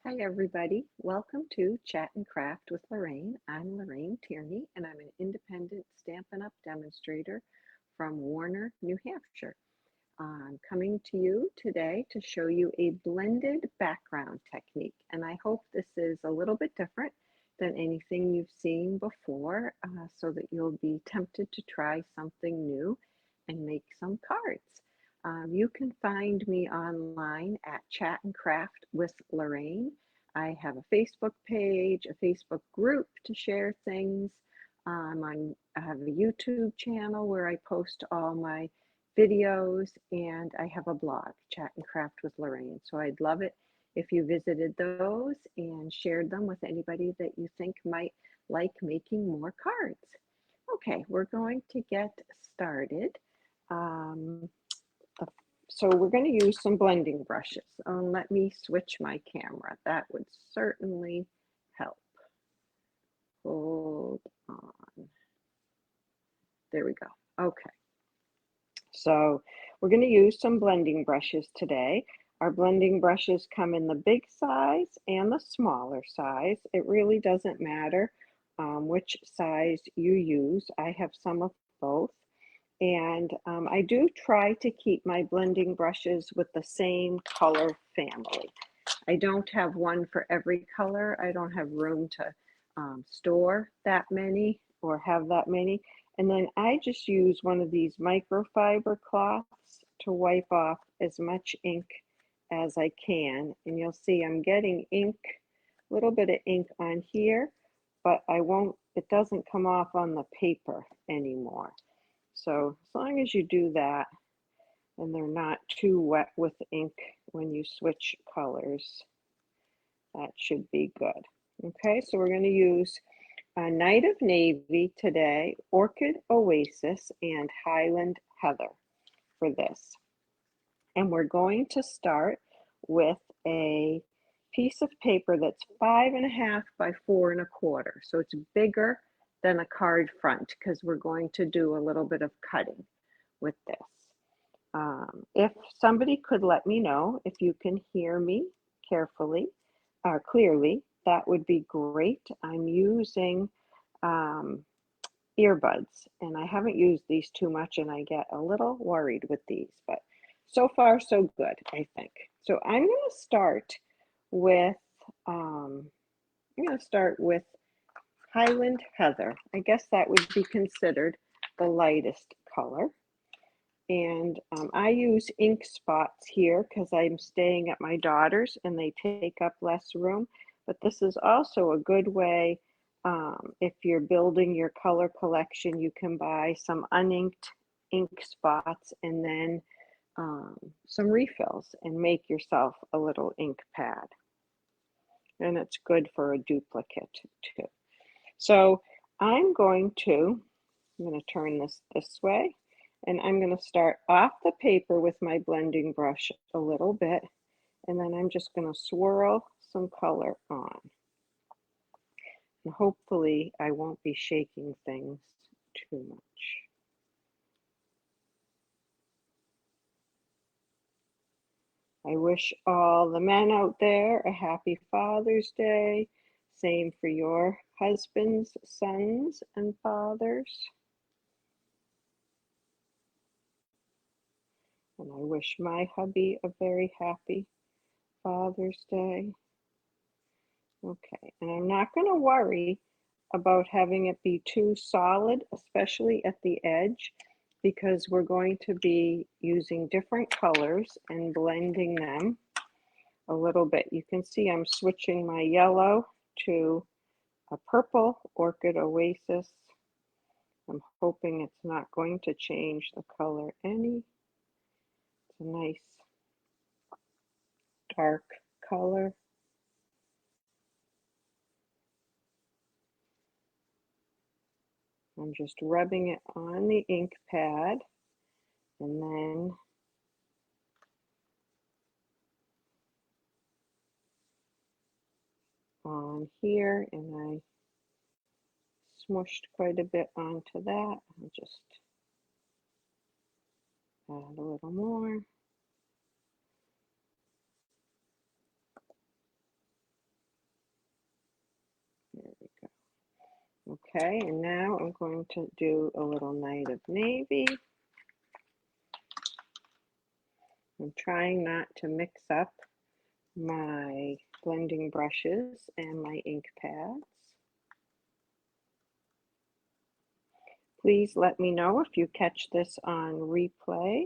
Hi, everybody. Welcome to Chat and Craft with Lorraine. I'm Lorraine Tierney, and I'm an independent Stampin' Up! Demonstrator from Warner, New Hampshire. I'm coming to you today to show you a blended background technique, and I hope this is a little bit different than anything you've seen before, so that you'll be tempted to try something new and make some cards. You can find me online at Chat and Craft with Lorraine. I have a Facebook page, a Facebook group to share things. I have a YouTube channel where I post all my videos, and I have a blog, Chat and Craft with Lorraine. So I'd love it if you visited those and shared them with anybody that you think might like making more cards. Okay, we're going to get started. Um, so we're going to use some blending brushes. Let me switch my camera. That would certainly help. Hold on. There we go. Okay. So we're going to use some blending brushes today. Our blending brushes come in the big size and the smaller size. It really doesn't matter which size you use. I have some of both. And I do try to keep my blending brushes with the same color family. I don't have one for every color. I don't have room to store that many or have that many. And then I just use one of these microfiber cloths to wipe off as much ink as I can. And you'll see I'm getting ink, a little bit of ink on here, but it doesn't come off on the paper anymore. So as long as you do that and they're not too wet with ink when you switch colors, that should be good. Okay, so we're going to use Night of Navy today, Orchid Oasis, and Highland Heather for this. And we're going to start with a piece of paper that's 5.5 by 4.25. So it's bigger than a card front because we're going to do a little bit of cutting with this. If somebody could let me know if you can hear me carefully or clearly, that would be great. I'm using earbuds, and I haven't used these too much, and I get a little worried with these, but so far so good, I think. So I'm going to start with Highland Heather. I guess that would be considered the lightest color. And I use ink spots here because I'm staying at my daughter's and they take up less room. But this is also a good way, if you're building your color collection, you can buy some uninked ink spots and then some refills and make yourself a little ink pad. And it's good for a duplicate too. So I'm going to turn this way. And I'm going to start off the paper with my blending brush a little bit, and then I'm just going to swirl some color on. And hopefully I won't be shaking things too much. I wish all the men out there a happy Father's Day. Same for your husbands, sons, and fathers. And I wish my hubby a very happy Father's Day. Okay, and I'm not going to worry about having it be too solid, especially at the edge, because we're going to be using different colors and blending them a little bit. You can see I'm switching my yellow to a purple Orchid Oasis. I'm hoping it's not going to change the color any. It's a nice dark color. I'm just rubbing it on the ink pad and then on here, and I smushed quite a bit onto that. I'll just add a little more. Okay, and now I'm going to do a little Night of Navy. I'm trying not to mix up my blending brushes and my ink pads. Please let me know if you catch this on replay.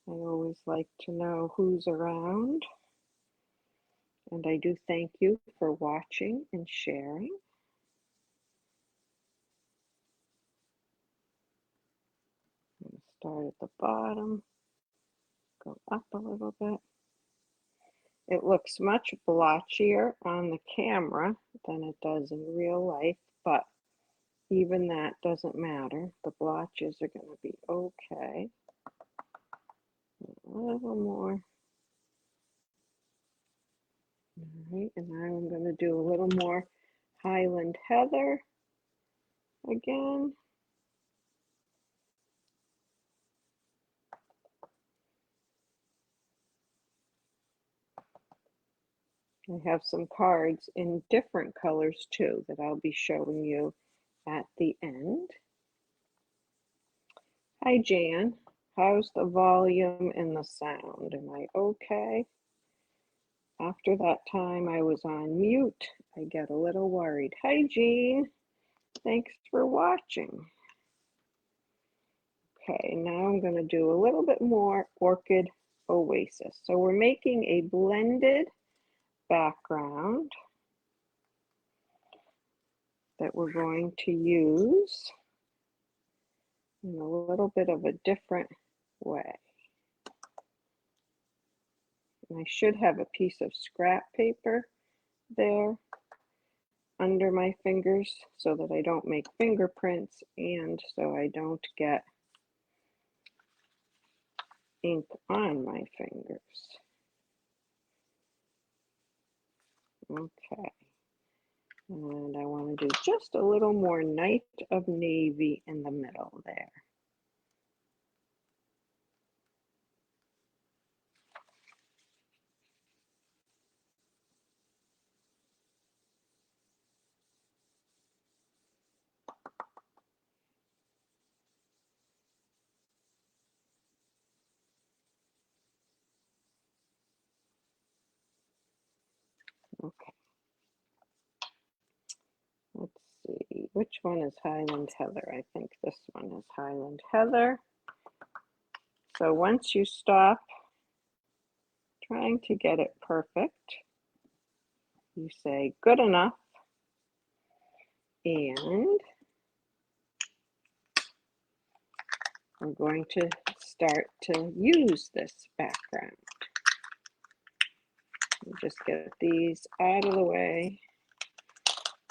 I always like to know who's around. And I do thank you for watching and sharing. I'm going to start at the bottom, go up a little bit. It looks much blotchier on the camera than it does in real life, but even that doesn't matter. The blotches are going to be okay. A little more. All right, and now I'm going to do a little more Highland Heather again. I have some cards in different colors too that I'll be showing you at the end. Hi Jan, how's the volume and the sound? Am I okay? After that time I was on mute, I get a little worried. Hi Jean, thanks for watching. Okay, now I'm going to do a little bit more Orchid Oasis. So we're making a blended background that we're going to use in a little bit of a different way. And I should have a piece of scrap paper there under my fingers so that I don't make fingerprints and so I don't get ink on my fingers. Okay. And I want to do just a little more Night of Navy in the middle there. Okay. Let's see, which one is Highland Heather? I think this one is Highland Heather. So once you stop trying to get it perfect, you say good enough, and I'm going to start to use this background. Just get these out of the way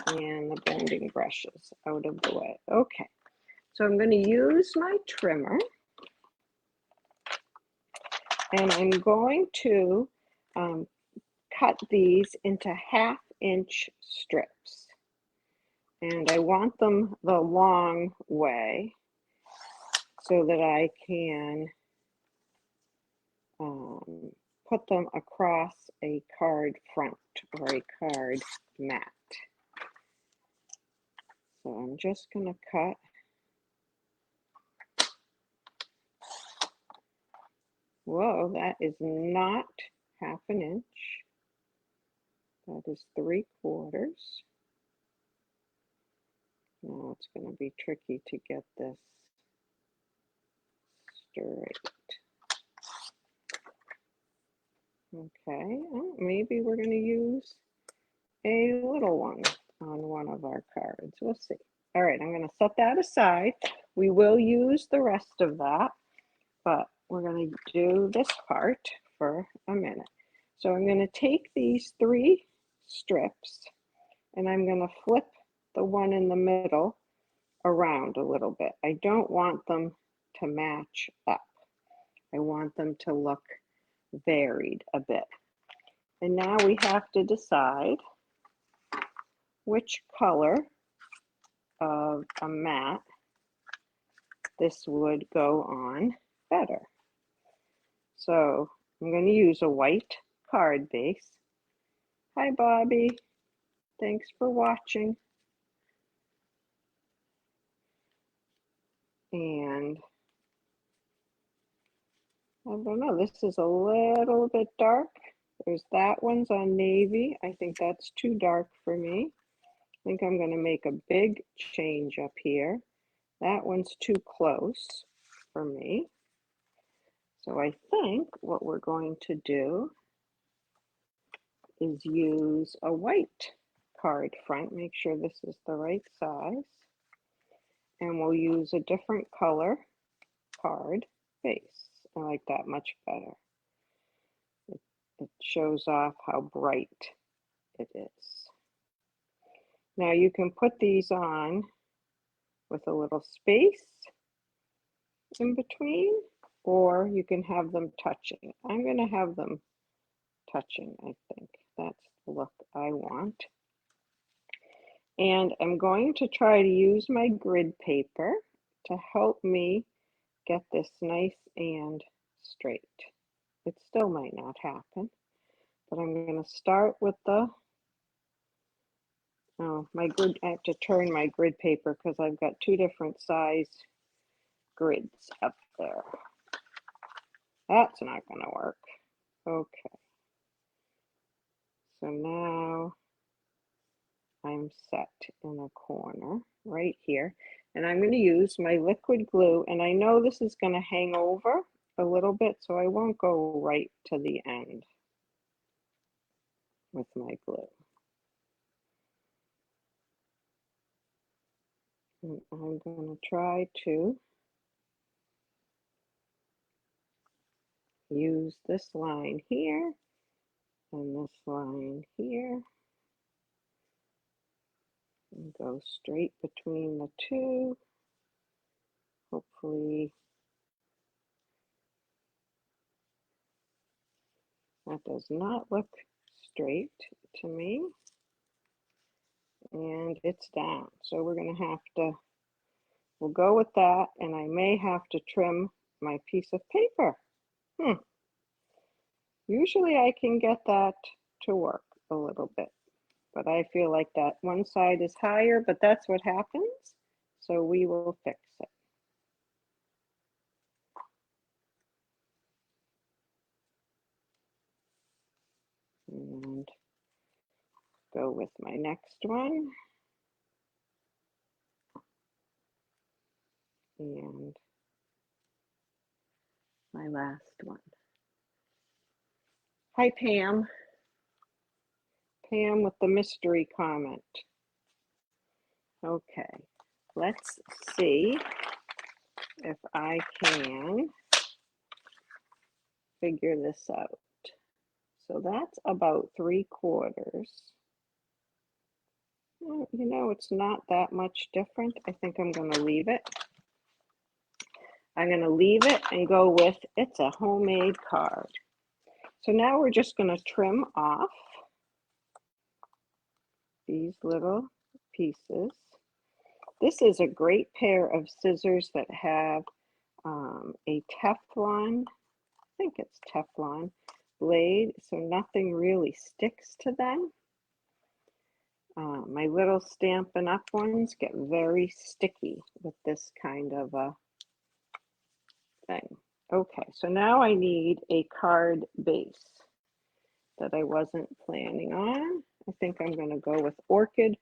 and the blending brushes out of the way. Okay, so I'm going to use my trimmer and I'm going to cut these into 1/2-inch strips. And I want them the long way so that I can put them across a card front or a card mat. So I'm just going to cut whoa, that is not 1/2 inch. That is 3/4. Now it's going to be tricky to get this straight. Okay, oh, maybe we're going to use a little one on one of our cards. We'll see. All right, I'm going to set that aside. We will use the rest of that, but we're going to do this part for a minute. So I'm going to take these 3 strips and I'm going to flip the one in the middle around a little bit. I don't want them to match up. I want them to look varied a bit. And now we have to decide which color of a mat this would go on better. So I'm going to use a white card base. Hi, Bobby. Thanks for watching. And I don't know, this is a little bit dark. There's that one's on navy. I think that's too dark for me. I think I'm going to make a big change up here. That one's too close for me. So I think what we're going to do is use a white card front. Make sure this is the right size. And we'll use a different color card base. I like that much better. It shows off how bright it is. Now you can put these on with a little space in between, or you can have them touching. I'm going to have them touching, I think. That's the look I want. And I'm going to try to use my grid paper to help me get this nice and straight. It still might not happen, but I'm going to start with the, my grid, I have to turn my grid paper because I've got two different size grids up there. That's not going to work. Okay. So now I'm set in a corner right here, and I'm going to use my liquid glue, and I know this is going to hang over a little bit, so I won't go right to the end with my glue. And I'm going to try to use this line here and this line here and go straight between the two. Hopefully that does not look straight to me. And it's down. So we're going to have to, we'll go with that, and I may have to trim my piece of paper. Usually I can get that to work a little bit, but I feel like that one side is higher, but that's what happens. So we will fix it. And go with my next one. And my last one. Hi, Pam. Pam with the mystery comment. Okay, let's see if I can figure this out. So that's about 3/4. Well, you know, it's not that much different. I think I'm going to leave it. I'm going to leave it and go with It's a Homemade Card. So now we're just going to trim off these little pieces. This is a great pair of scissors that have a Teflon, I think it's Teflon blade, so nothing really sticks to them. My little Stampin' Up! Ones get very sticky with this kind of a thing. Okay, so now I need a card base that I wasn't planning on. I think I'm going to go with Orchid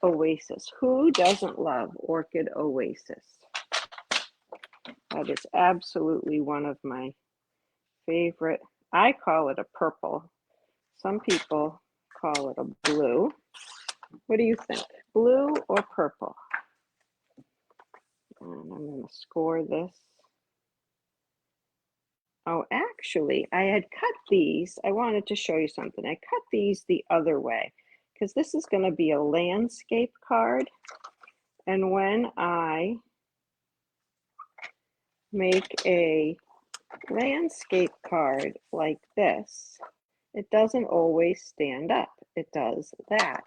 Oasis. Who doesn't love Orchid Oasis? That is absolutely one of my favorite. I call it a purple. Some people call it a blue. What do you think? Blue or purple? And I'm going to score this. Oh, actually, I had cut these. I wanted to show you something. I cut these the other way because this is going to be a landscape card. And when I make a landscape card like this, it doesn't always stand up. It does that.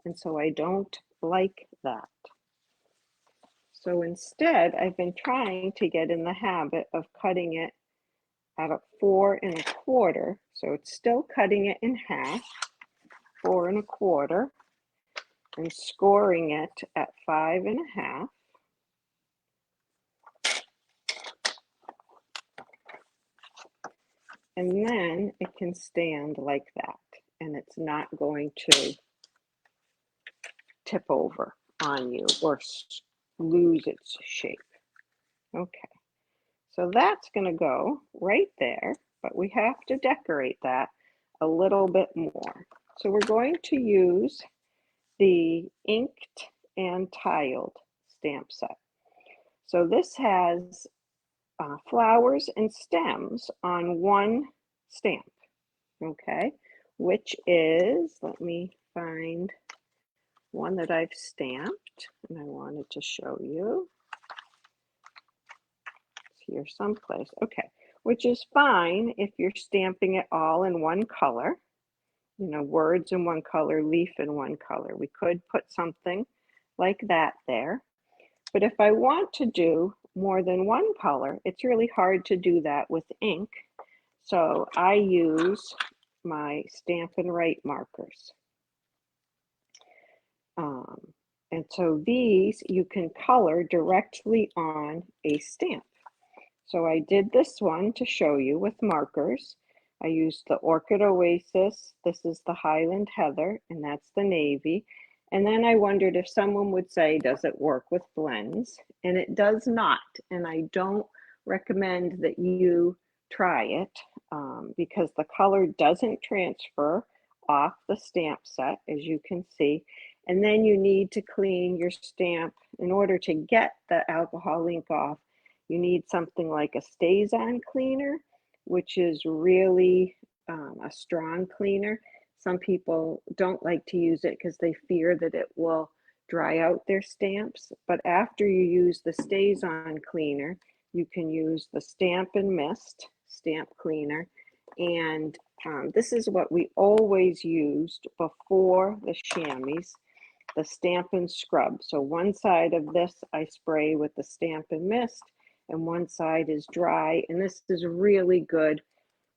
And so I don't like that. So instead, I've been trying to get in the habit of cutting it at a 4 1/4. So it's still cutting it in half, 4 1/4. and scoring it at 5.5. And then it can stand like that, and it's not going to tip over on you or lose its shape. Okay, so that's going to go right there, but we have to decorate that a little bit more. So we're going to use the inked and tiled stamp set. So this has flowers and stems on one stamp, okay, which is, let me find one that I've stamped and I wanted to show you. It's here someplace, okay, which is fine if you're stamping it all in one color, you know, words in one color, leaf in one color. We could put something like that there. But if I want to do more than one color, it's really hard to do that with ink. So I use my Stampin' Write markers. And so these you can color directly on a stamp. So I did this one to show you with markers. I used the Orchid Oasis. This is the Highland Heather, and that's the navy. And then I wondered if someone would say, does it work with blends? And it does not. And I don't recommend that you try it because the color doesn't transfer off the stamp set, as you can see. And then you need to clean your stamp in order to get the alcohol ink off. You need something like a StazOn cleaner, which is really a strong cleaner. Some people don't like to use it because they fear that it will dry out their stamps. But after you use the StazOn cleaner, you can use the Stampin' Mist stamp cleaner. And this is what we always used before the chamois, the Stampin' Scrub. So one side of this I spray with the Stampin' Mist, and one side is dry. And this is really good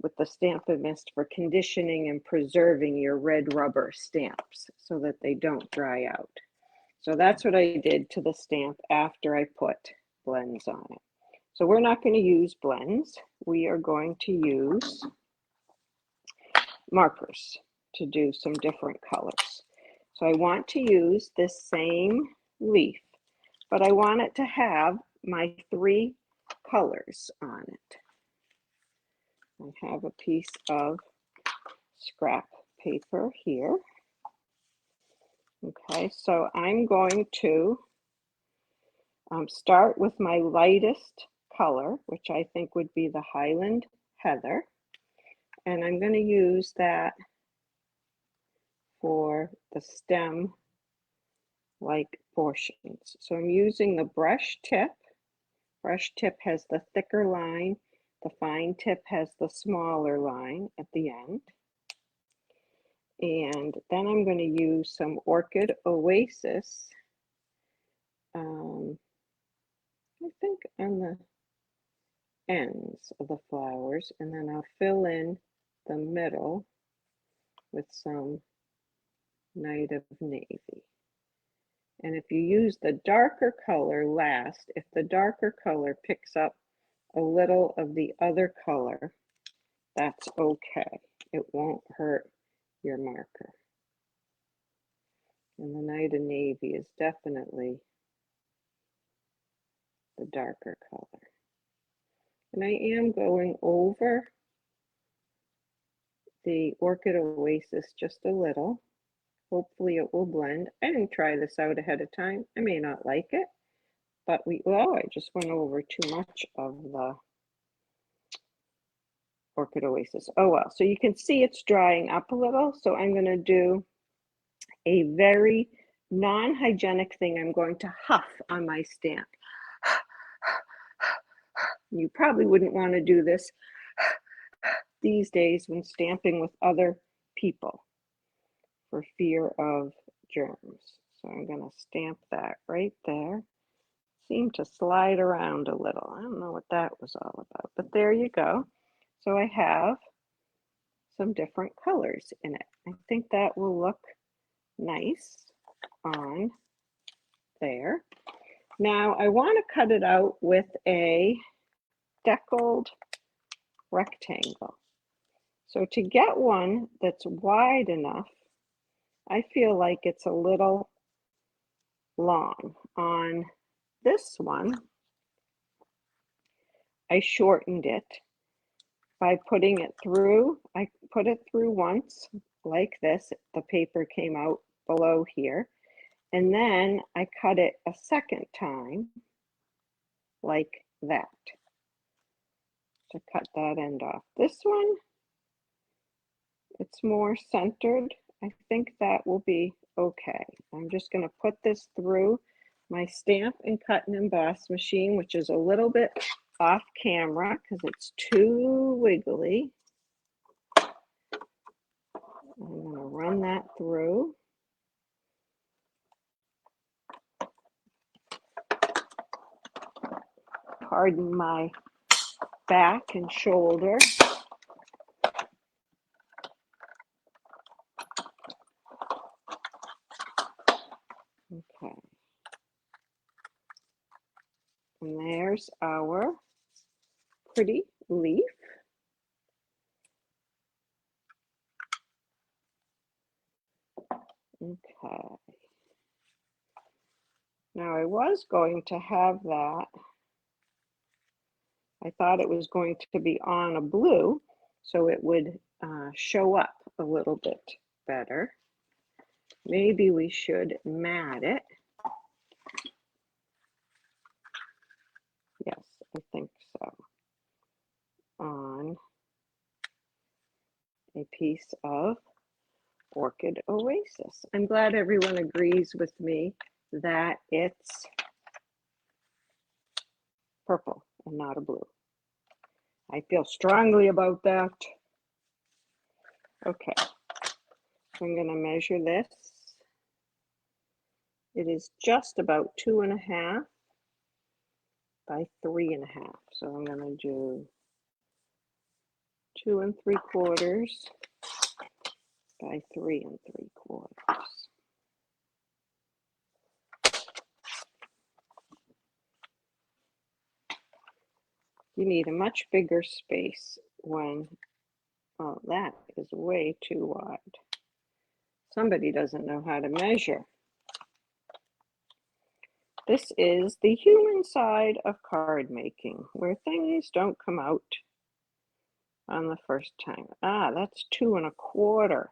with the Stampin' Mist for conditioning and preserving your red rubber stamps so that they don't dry out. So that's what I did to the stamp after I put blends on it. So we're not going to use blends. We are going to use markers to do some different colors. So I want to use this same leaf, but I want it to have my 3 colors on it. I have a piece of scrap paper here. Okay, so I'm going to start with my lightest color, which I think would be the Highland Heather. And I'm going to use that for the stem like portions. So I'm using the brush tip. Brush tip has the thicker line. The fine tip has the smaller line at the end. And then I'm going to use some Orchid Oasis, I think on the ends of the flowers, and then I'll fill in the middle with some Night of Navy. And if you use the darker color last, if the darker color picks up a little of the other color, that's okay. It won't hurt your marker. And the Night of Navy is definitely the darker color. And I am going over the Orchid Oasis just a little. Hopefully it will blend. I didn't try this out ahead of time. I may not like it, but I just went over too much of the Orchid Oasis. Oh well, so you can see it's drying up a little. So I'm going to do a very non-hygienic thing. I'm going to huff on my stamp. You probably wouldn't want to do this these days when stamping with other people for fear of germs. So I'm going to stamp that right there. Seemed to slide around a little. I don't know what that was all about, but there you go. So I have some different colors in it. I think that will look nice on there. Now I want to cut it out with a deckled rectangle. So to get one that's wide enough, I feel like it's a little long. On this one, I shortened it by putting it through. I put it through once like this. The paper came out below here. And then I cut it a second time like that to cut that end off. This one, it's more centered. I think that will be okay. I'm just going to put this through my stamp and cut and emboss machine, which is a little bit off camera because it's too wiggly. I'm going to run that through. Pardon my back and shoulder. Okay. And there's our pretty leaf. Okay. Now I was going to have that. I thought it was going to be on a blue, so it would show up a little bit better. Maybe we should mat it. Yes, I think so. On a piece of Orchid Oasis. I'm glad everyone agrees with me that it's purple and not a blue. I feel strongly about that. Okay, so I'm going to measure this. It is just about 2.5 by 3.5. So I'm going to do 2 3/4 by 3 3/4. You need a much bigger space when, oh, that is way too wide. Somebody doesn't know how to measure. This is the human side of card making, where things don't come out on the first time. Ah, that's 2 1/4.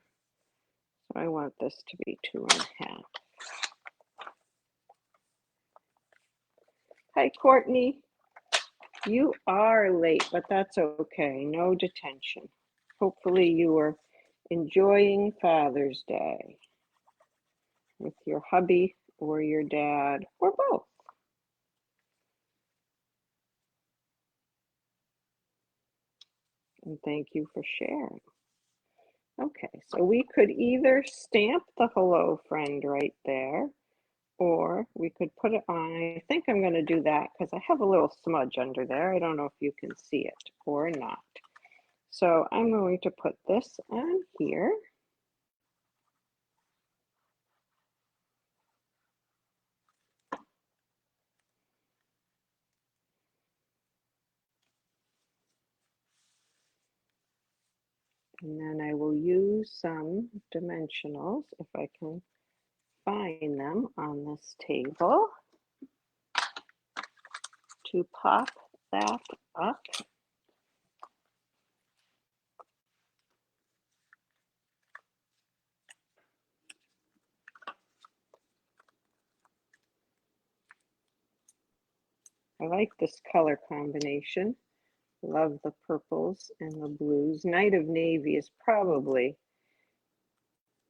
So I want this to be 2 1/2. Hi, Courtney. You are late, but that's okay. No detention. Hopefully you are enjoying Father's Day with your hubby or your dad or both. And thank you for sharing. Okay, so we could either stamp the hello friend right there, or we could put it on. I think I'm going to do that because I have a little smudge under there. I don't know if you can see it or not. So I'm going to put this on here. And then I will use some dimensionals if I can find them on this table to pop that up. I like this color combination. Love the purples and the blues. Night of Navy is probably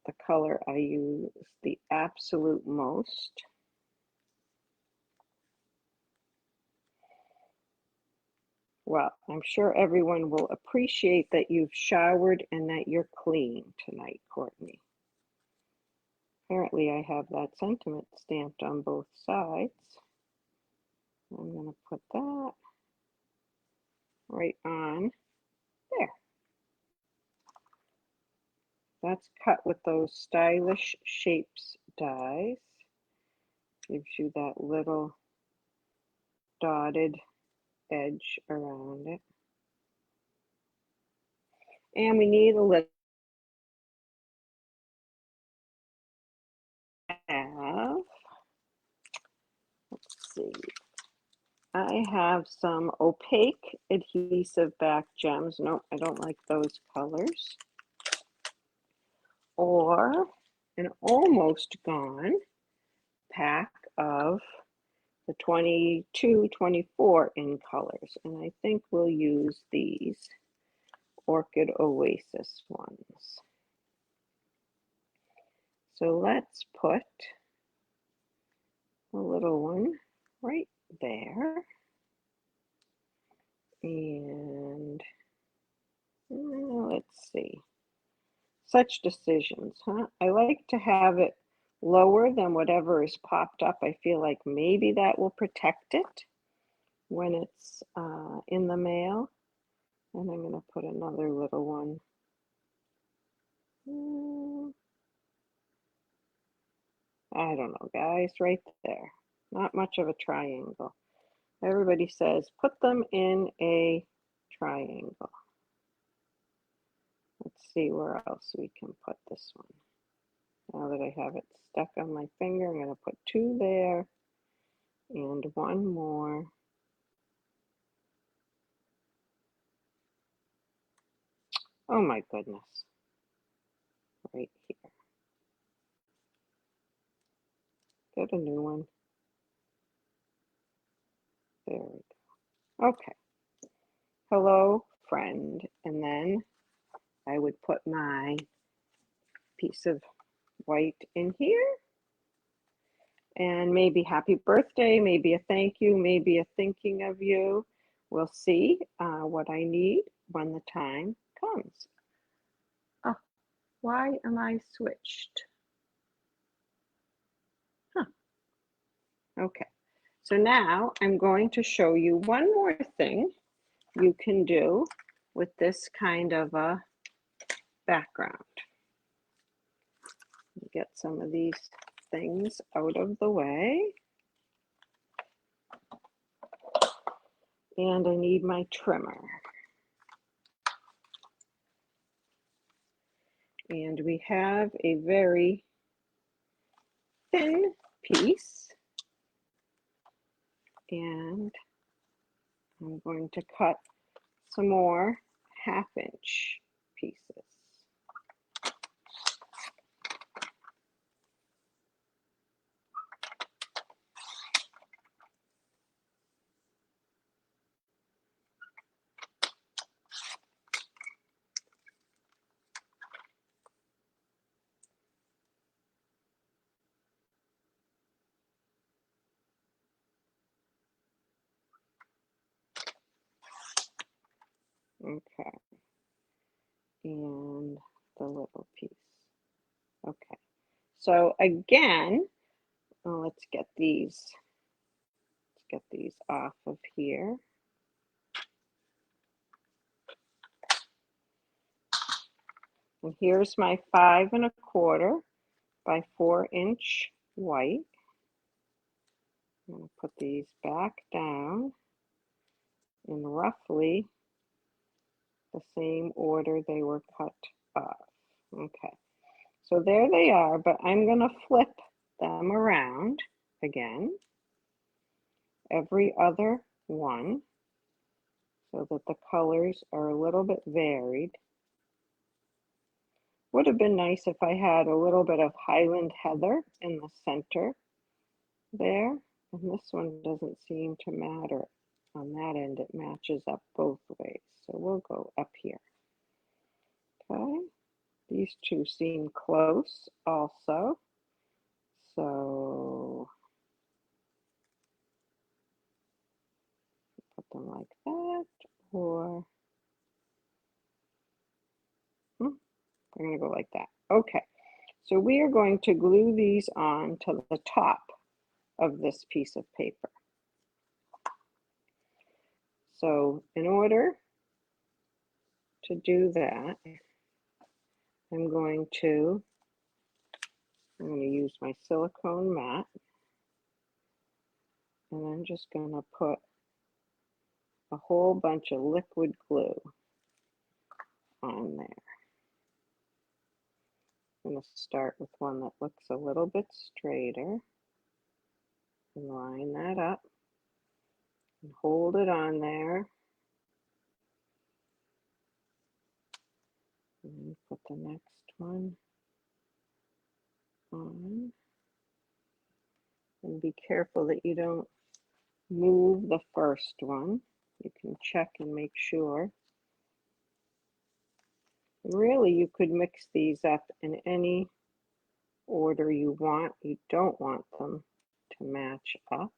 the color I use the absolute most. Well, I'm sure everyone will appreciate that you've showered and that you're clean tonight, Courtney. Apparently I have that sentiment stamped on both sides. I'm going to put that right on there. That's cut with those Stylish Shapes dies. Gives you that little dotted edge around it. And we need a little let's see. I have some opaque adhesive back gems. Nope, I don't like those colors. Or an almost gone pack of the 22, 24 in colors. And I think we'll use these Orchid Oasis ones. So let's put a little one right there. And let's see. Such decisions, huh? I like to have it lower than whatever is popped up. I feel like maybe that will protect it when it's in the mail. And I'm going to put another little one. I don't know, guys, right there. Not much of a triangle. Everybody says put them in a triangle. Let's see where else we can put this one. Now that I have it stuck on my finger, I'm going to put 2 there and 1 more. Oh my goodness. Right here. Get a new one. There we go. Okay. Hello, friend. And then I would put my piece of white in here. And maybe happy birthday, maybe a thank you, maybe a thinking of you. We'll see what I need when the time comes. Oh, why am I switched? Huh. Okay, so now I'm going to show you one more thing you can do with this kind of a background. Get some of these things out of the way. And I need my trimmer. And we have a very thin piece. And I'm going to cut some more 1/2-inch pieces. Okay, and the little piece. Okay, so again, let's get these off of here. And here's my 5 1/4 by 4-inch white. I'm going to put these back down in roughly the same order they were cut off. Okay, so there they are, but I'm going to flip them around again, every other one, so that the colors are a little bit varied. Would have been nice if I had a little bit of Highland Heather in the center there, and this one doesn't seem to matter on that end. It matches up both ways, so we'll go up here. Okay, these two seem close also, so put them like that, or we're going to go like that. Okay, so we are going to glue these on to the top of this piece of paper. So in order to do that, I'm going to use my silicone mat. And I'm just going to put a whole bunch of liquid glue on there. I'm going to start with one that looks a little bit straighter and line that up and hold it on there. And put the next one on. And be careful that you don't move the first one. You can check and make sure. And really, you could mix these up in any order you want. You don't want them to match up.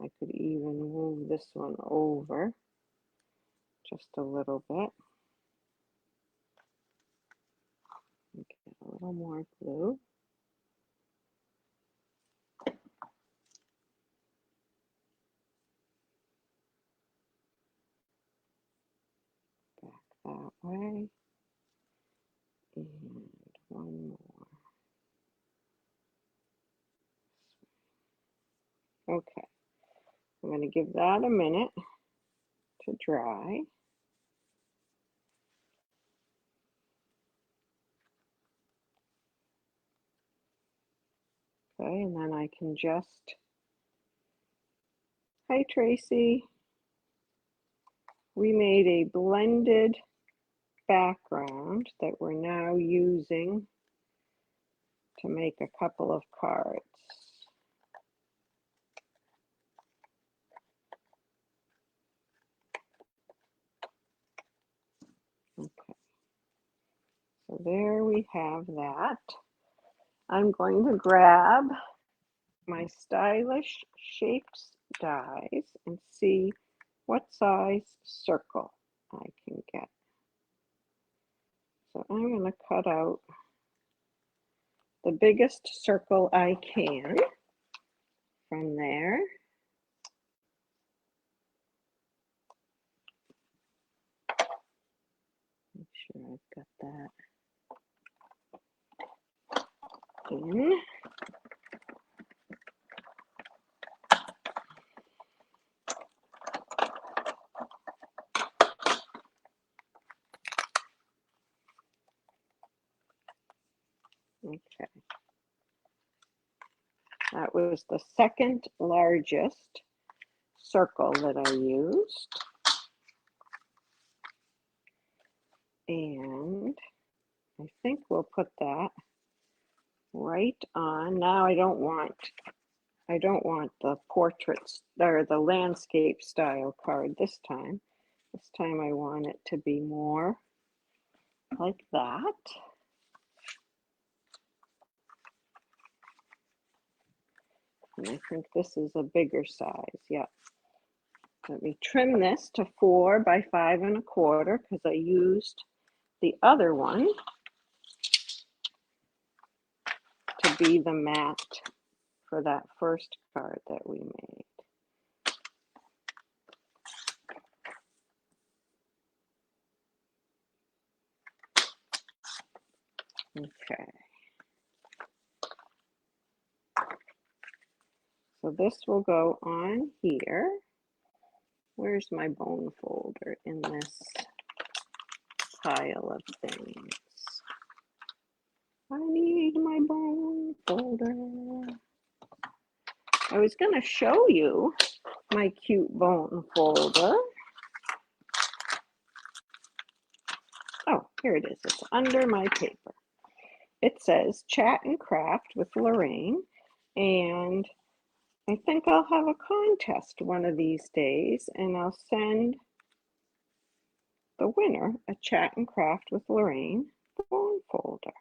I could even move this one over just a little bit. Get a little more glue. Back that way. And one more. Okay. I'm going to give that a minute to dry. Okay, and then I can just, hi Tracy, we made a blended background that we're now using to make a couple of cards. Okay, so there we have that. I'm going to grab my Stylish Shapes dies and see what size circle I can get. So I'm going to cut out the biggest circle I can from there. Make sure I've got that in. Okay. That was the second largest circle that I used. And I think we'll put that right on. Now I don't want the portraits or the landscape style card this time. This time I want it to be more like that. And I think this is a bigger size, yeah. Let me trim this to 4 by 5 1/4 because I used the other one to be the mat for that first card that we made. Okay. So this will go on here. Where's my bone folder in this pile of things? I need my bone folder. I was going to show you my cute bone folder. Oh, here it is. It's under my paper. It says Chat and Craft with Lorraine, and I think I'll have a contest one of these days, and I'll send the winner a Chat and Craft with Lorraine bone folder.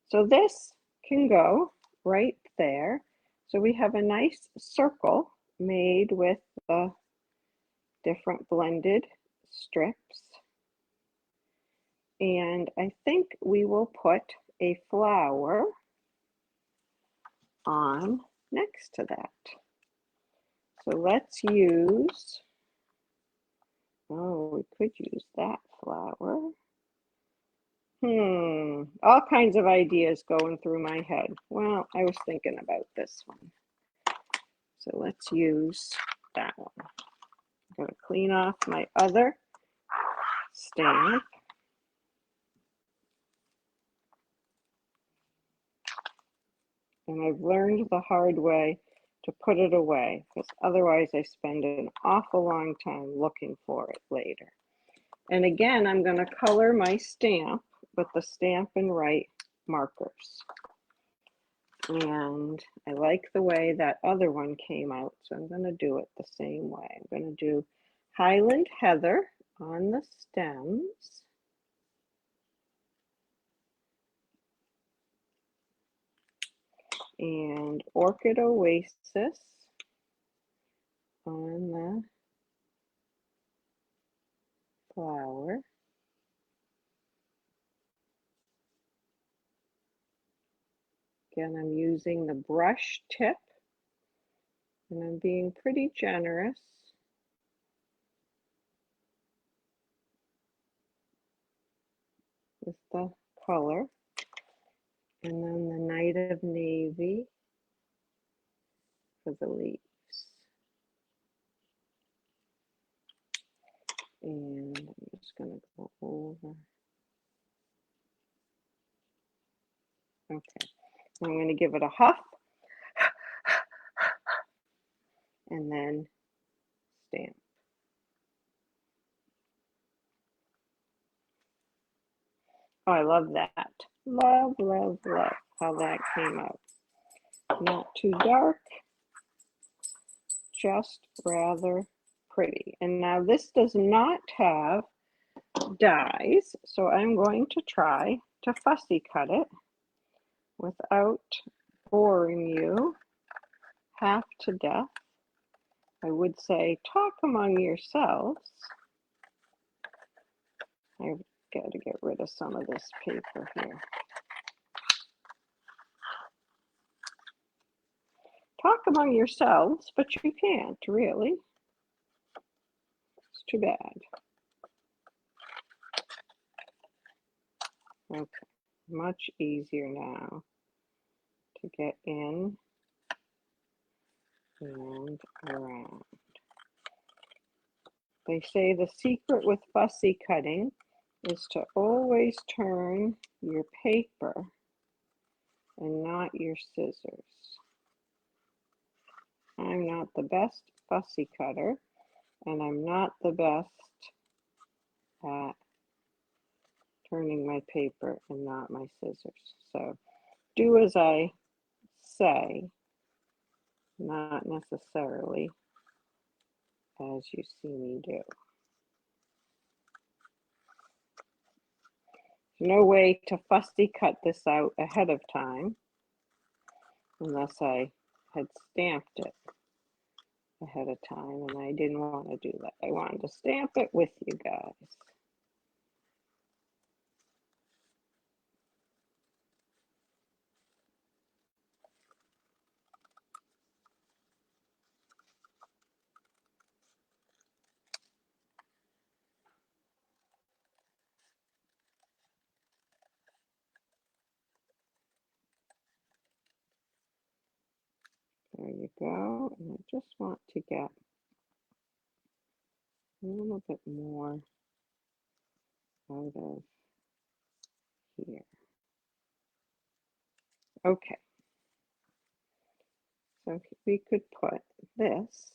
So this can go right there. So we have a nice circle made with the different blended strips. And I think we will put a flower on next to that. So let's use, oh, we could use that flower. All kinds of ideas going through my head. Well, I was thinking about this one. So let's use that one. I'm going to clean off my other stamp. And I've learned the hard way to put it away, because otherwise I spend an awful long time looking for it later. And again, I'm going to color my stamp with the Stampin' Write markers. And I like the way that other one came out, so I'm going to do it the same way. I'm going to do Highland Heather on the stems. And Orchid Oasis on the flower. Again, I'm using the brush tip, and I'm being pretty generous. With the color. And then the Night of Navy for the leaves. And I'm just going to go over. Okay, I'm going to give it a huff and then stamp. Oh, I love that. Love, love, love how that came out. Not too dark, just rather pretty. And now this does not have dies, so I'm going to try to fussy cut it without boring you half to death. I would say talk among yourselves. I've got to get rid of some of this paper here. Talk among yourselves, but you can't really. It's too bad. Okay, much easier now to get in and around. They say the secret with fussy cutting is to always turn your paper and not your scissors. I'm not the best fussy cutter, and I'm not the best at turning my paper and not my scissors. So do as I say, not necessarily as you see me do. There's no way to fussy cut this out ahead of time unless I had stamped it ahead of time, and I didn't want to do that. I wanted to stamp it with you guys. There you go. And I just want to get a little bit more out of here. Okay. So we could put this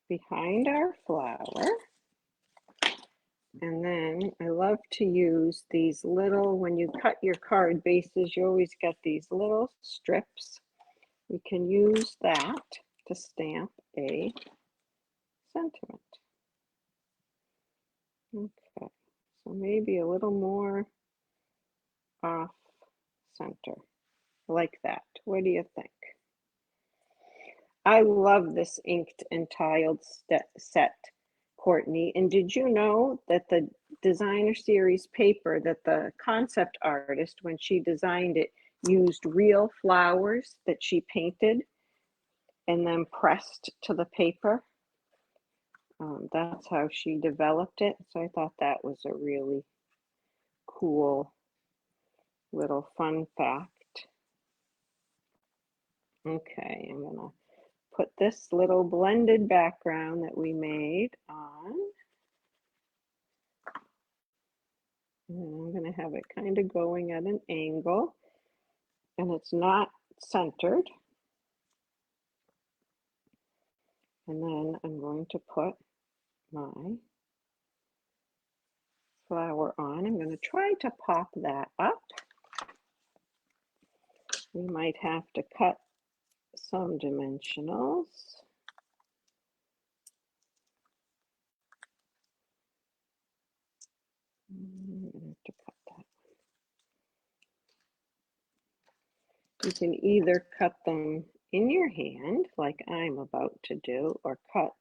behind our flower. And then I love to use these little, when you cut your card bases, you always get these little strips. We can use that to stamp a sentiment. Okay, so maybe a little more off center, like that. What do you think? I love this inked and tiled set, Courtney. And did you know that the designer series paper, that the concept artist, when she designed it, used real flowers that she painted and then pressed to the paper? That's how she developed it. So I thought that was a really cool little fun fact. Okay, I'm gonna put this little blended background that we made on. And I'm gonna have it kind of going at an angle, and it's not centered. And then I'm going to put my flower on. I'm going to try to pop that up. We might have to cut some dimensionals. I'm going to have to cut that. You can either cut them in your hand, like I'm about to do, or cut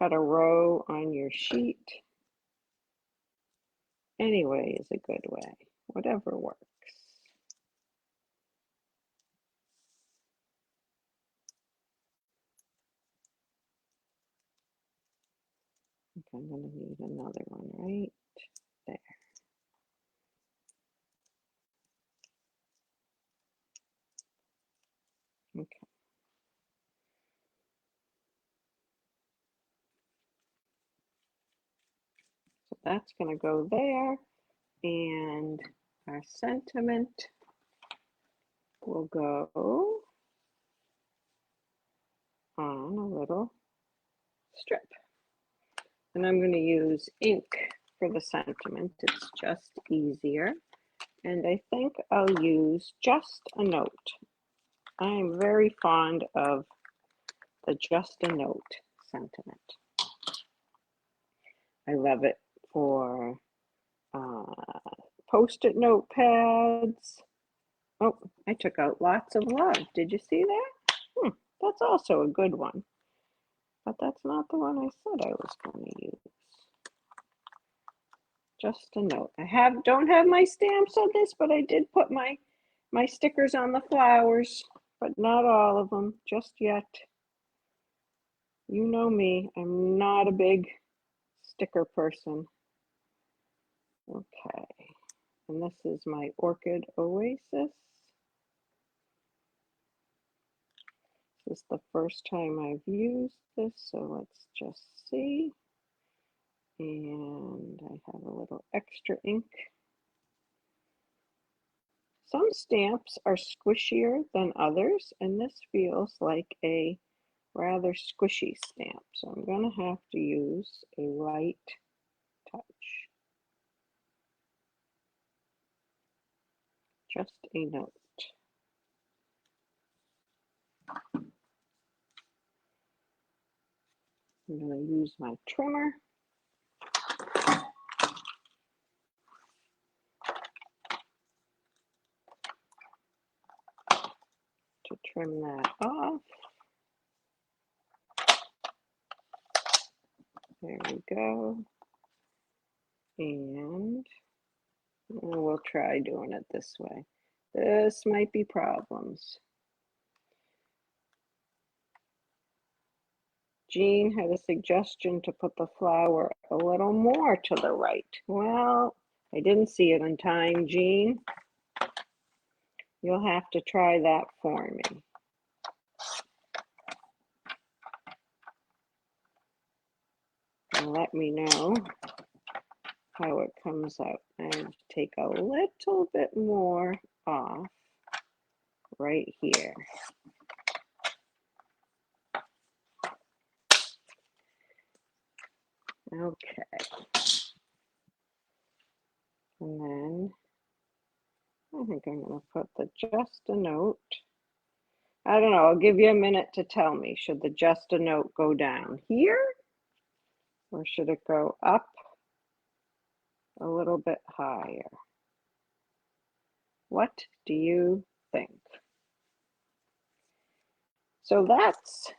a row on your sheet. Any way is a good way, whatever works. I think I'm going to need another one right there. Okay. So that's going to go there, and our sentiment will go on a little strip. And I'm going to use ink for the sentiment. It's just easier. And I think I'll use just a note. I'm very fond of the just a note sentiment. I love it for Post-it notepads. Oh, I took out lots of love. Did you see that? That's also a good one. But that's not the one I said I was going to use. Just a note. I don't have my stamps on this, but I did put my stickers on the flowers, but not all of them just yet. You know me, I'm not a big sticker person. Okay, and this is my Orchid Oasis. This is the first time I've used this, so let's just see. And I have a little extra ink. Some stamps are squishier than others, and this feels like a rather squishy stamp. So I'm going to have to use a light touch. Just a note. I'm going to use my trimmer. To trim that off. There we go. And we'll try doing it this way. This might be problems. Jean had a suggestion to put the flower a little more to the right. Well, I didn't see it in time, Jean. You'll have to try that for me. And let me know how it comes out. And take a little bit more off right here. Okay. And then I think I'm going to put the just a note. I don't know. I'll give you a minute to tell me. Should the just a note go down here? Or should it go up a little bit higher? What do you think? So that's,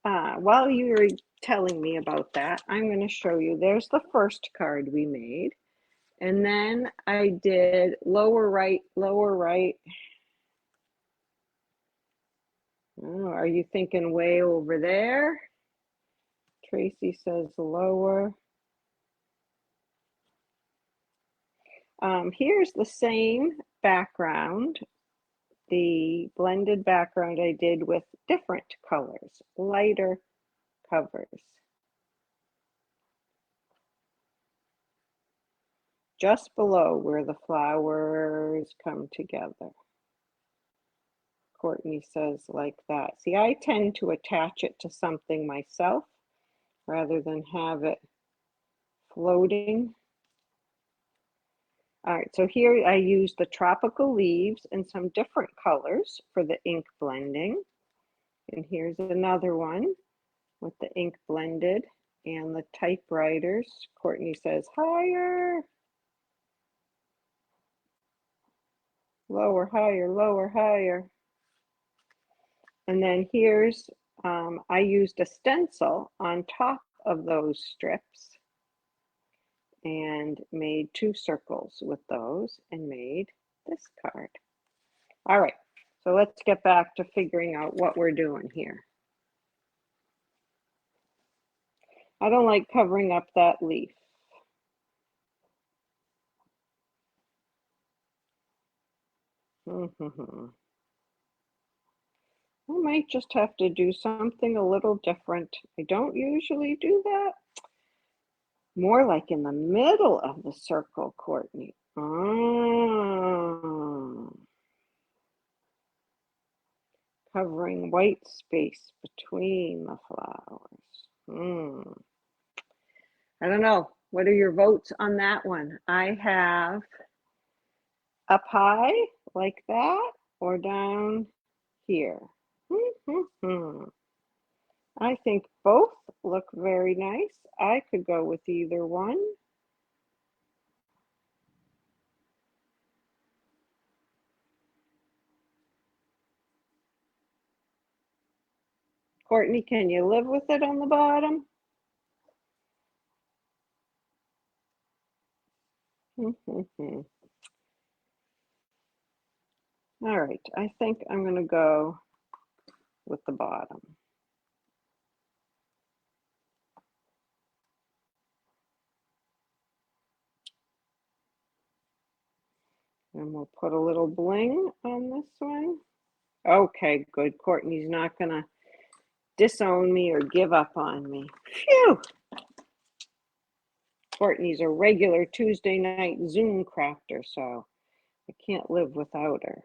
while you were telling me about that, I'm going to show you. There's the first card we made. And then I did lower right, lower right. Oh, are you thinking way over there? Tracy says lower. Here's the same background, the blended background I did with different colors, lighter covers. Just below where the flowers come together. Courtney says like that. See, I tend to attach it to something myself rather than have it floating. All right, so here I use the tropical leaves and some different colors for the ink blending. And here's another one with the ink blended and the typewriters. Courtney says higher, lower, higher, lower, higher. And then here's, I used a stencil on top of those strips and made 2 circles with those and made this card. All right, so let's get back to figuring out what we're doing here. I don't like covering up that leaf. I might just have to do something a little different. I don't usually do that. More like in the middle of the circle, Courtney. Covering white space between the flowers. I don't know. What are your votes on that one? I have up high like that or down here. I think both look very nice. I could go with either one. Courtney, can you live with it on the bottom? All right, I think I'm going to go with the bottom. And we'll put a little bling on this one. Okay, good. Courtney's not going to disown me or give up on me. Phew! Courtney's a regular Tuesday night Zoom crafter, so I can't live without her.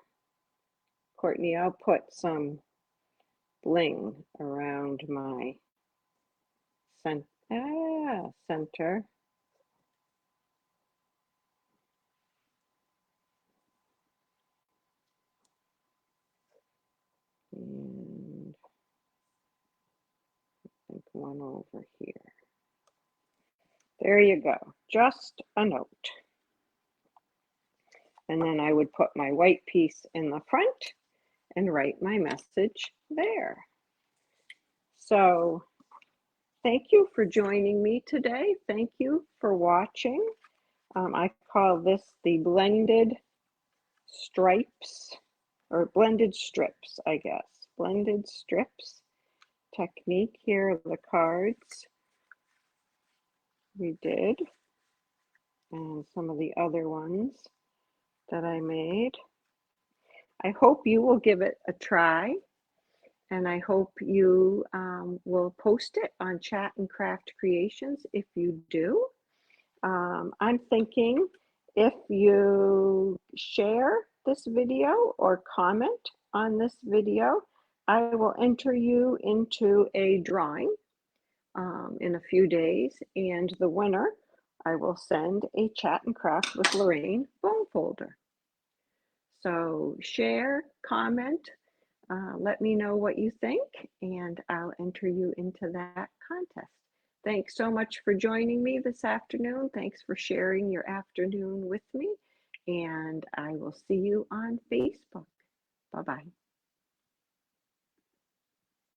Courtney, I'll put some bling around my center. And I think one over here. There you go, just a note. And then I would put my white piece in the front and write my message there. So thank you for joining me today. Thank you for watching. I call this the blended stripes or blended strips, I guess. Blended strips technique. Here are the cards we did and some of the other ones that I made. I hope you will give it a try, and I hope you will post it on Chat and Craft Creations if you do. I'm thinking if you share this video or comment on this video, I will enter you into a drawing in a few days, and the winner, I will send a Chat and Craft with Lorraine bone folder. So share, comment, let me know what you think, and I'll enter you into that contest. Thanks so much for joining me this afternoon. Thanks for sharing your afternoon with me, and I will see you on Facebook. Bye-bye.